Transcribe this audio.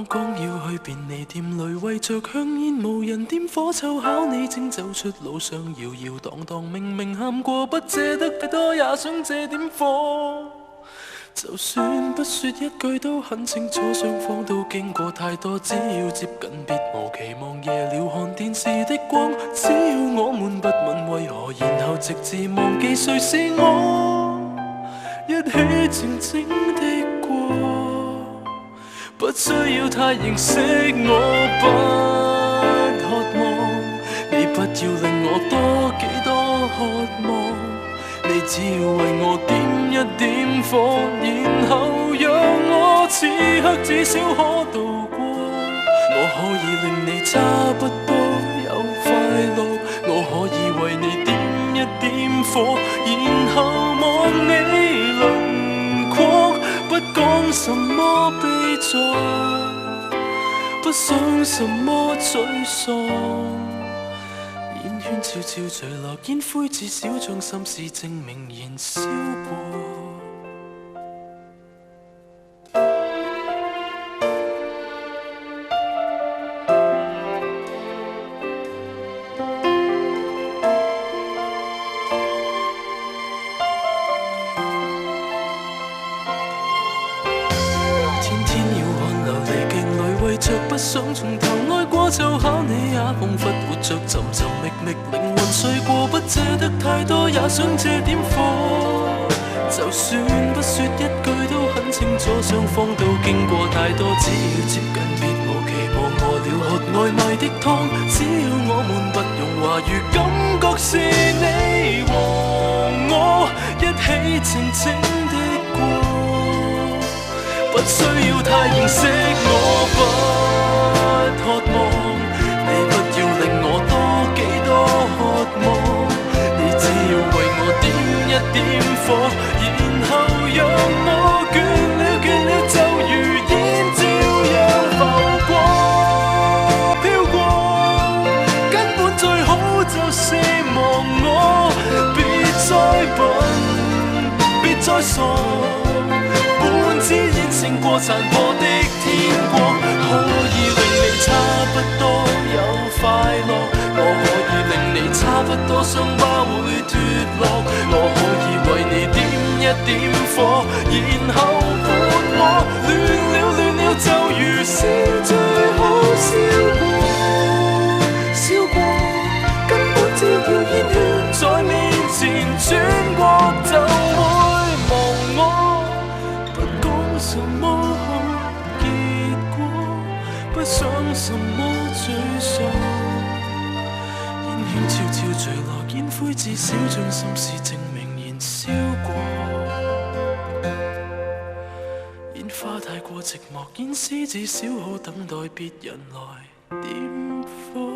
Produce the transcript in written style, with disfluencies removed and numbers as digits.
剛剛要去便利店裏，為着香煙無人點火，湊巧你正走出路上，搖搖蕩蕩，明明喊過不借得太多，也想借點火。就算不說一句都很清楚，雙方都經過太多，只要接近別無期望。夜了看電視的光，只要我們不問為何，然後直至忘記誰是我，一起靜靜的過。不需要太認識我，不渴望你，不要令我多幾多渴望，你只要為我點一點火，然後讓我此刻至少可度過。我可以令你差不多有快樂，我可以為你點一點火，然後望你輪廓，不講什麼悲壯，不想什麼沮喪。煙圈悄悄墜落，煙灰至少將心事證明燃燒過。不想從頭愛過，就考你也彷彿活着尋尋覓覓，靈魂碎過，不借得太多，也想借點火。就算不說一句都很清楚，雙方都經過太多，只要接近別無期望。餓了喝外賣的湯，只要我們不用話語，感覺是你和我一起靜靜的過。不需要太認識我，不渴望你，不要令我多幾多渴望，你只要為我點一點火，然後讓我倦了就如煙照樣浮過飄過，根本最好就是忘我，別再笨，別再傻，只現成過殘破的天光，可以令你差不多有快樂，我可以令你差不多傷疤會脫落，我可以為你點一點火，然後伴我亂了就如是最好燒過，根本只要煙圈在面前轉過就會忘我。什麼好結果，不想什麼沮喪，煙圈悄悄墜落，煙灰至少將心事證明燃燒過。煙花太過寂寞，煙絲至少好等待別人來點火。